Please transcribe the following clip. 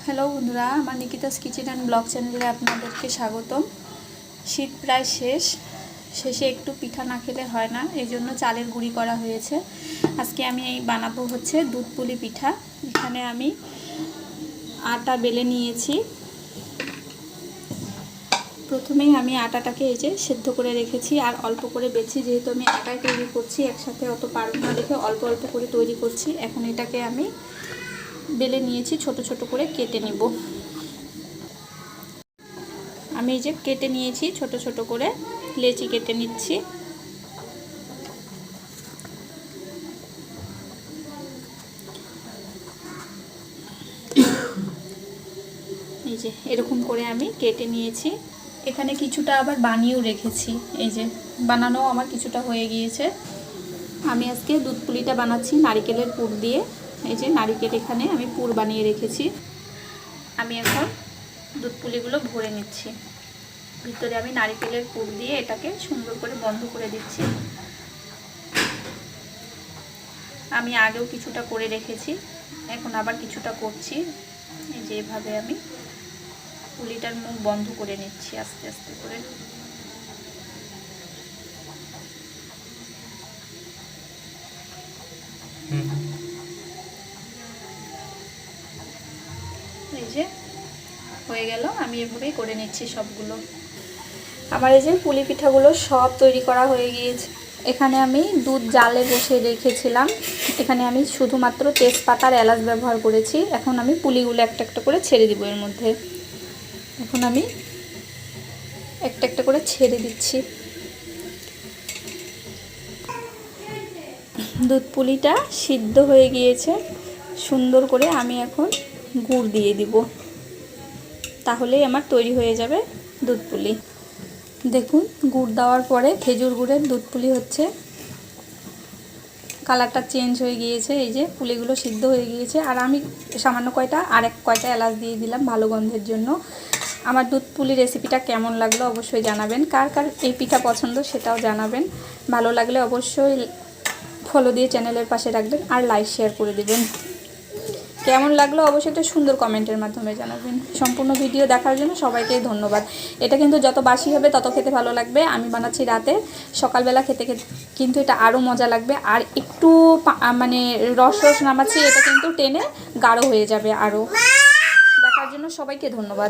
Hello বন্ধুরা, আমার নিকিতাস kitchen and blog চ্যানেলে আপনাদেরকে স্বাগতম। শীত প্রায় শেষে একটু পিঠা না খেলে হয় না, এই জন্য চালের গুঁড়ি করা হয়েছে। আজকে আমি বানাবো হচ্ছে দুধ পুলি পিঠা। এখানে আমি আটা বেলে নিয়েছি। প্রথমেই আমি আটাটাকে এই যে সেদ্ধ করে রেখেছি, আর অল্প করে বেছি, যেহেতু আমি একাই তৈরি করছি, একসাথে অত পারব না দেখে অল্প অল্প করে তৈরি করছি। এখন এটাকে আমি বেলে নিয়েছি, ছোট ছোট করে কেটে নিব। আমি এই যে কেটে নিয়েছি, ছোট ছোট করে লেচি কেটে নিচ্ছি। এই যে এরকম করে আমি কেটে নিয়েছি। এখানে কিছুটা আবার বানিয়েও রেখেছি। এই যে বানানো আমার কিছুটা হয়ে গিয়েছে। আমি আজকে দুধ পুলিটা বানাচ্ছি নারকেলের পুর দিয়ে। এই যে নারকেল এখানে আমি পুর বানিয়ে রেখেছি। আমি এখন দুধ পুলিগুলো ভরে নিচ্ছি। ভিতরে আমি নারকেলের পুর দিয়ে এটাকে সুন্দর করে বন্ধ করে দিচ্ছি। আমি আগেও কিছুটা করে রেখেছি, এখন আবার কিছুটা করছি। এই যে এভাবে আমি পুলিটার মুখ বন্ধ করে নিচ্ছি আস্তে আস্তে করে। এই যে হয়ে গেল, আমি এভাবেই করে নিচ্ছি সবগুলো। আমার এই যে পুলি পিঠাগুলো সব তৈরি করা হয়ে গিয়েছে। এখানে আমি দুধ জালে বসে রেখেছিলাম। এখানে আমি শুধুমাত্র তেজপাতা আর এলাচ ব্যবহার করেছি। এখন আমি পুলিগুলো একটা একটা করে ছেড়ে দিব এর মধ্যে। এখন আমি একটা একটা করে ছেড়ে দিচ্ছি। দুধ পুলিটা সিদ্ধ হয়ে গিয়েছে সুন্দর করে। আমি এখন গুড় দিয়ে দিব, তাহলেই আমার তৈরি হয়ে যাবে দুধ পুলি। দেখুন, গুড় দেওয়ার পরে খেজুর গুড়ের দুধ পুলি হচ্ছে। কালারটা চেঞ্জ হয়ে গিয়েছে। এই যে পুলিগুলো সিদ্ধ হয়ে গিয়েছে, আর আমি সামান্য কয়টা এলাচ দিয়ে দিলাম ভালো গন্ধের জন্য। আমার দুধ পুলি রেসিপিটা কেমন লাগলো অবশ্যই জানাবেন। কার কার এই পিঠা পছন্দ সেটাও জানাবেন। ভালো লাগলে অবশ্যই ফলো দিয়ে চ্যানেলের পাশে রাখবেন, আর লাইক শেয়ার করে দেবেন। কেমন লাগলো অবশ্যই একটা সুন্দর কমেন্টের মাধ্যমে জানাবেন। সম্পূর্ণ ভিডিও দেখার জন্য সবাইকেই ধন্যবাদ। এটা কিন্তু যত বাসি হবে তত খেতে ভালো লাগবে। আমি বানাচ্ছি রাতে, সকালবেলা খেতে কিন্তু এটা আরও মজা লাগবে। আর একটু মানে রস নামাচ্ছি, এটা কিন্তু টেনে গাঢ় হয়ে যাবে আরও। দেখার জন্য সবাইকে ধন্যবাদ।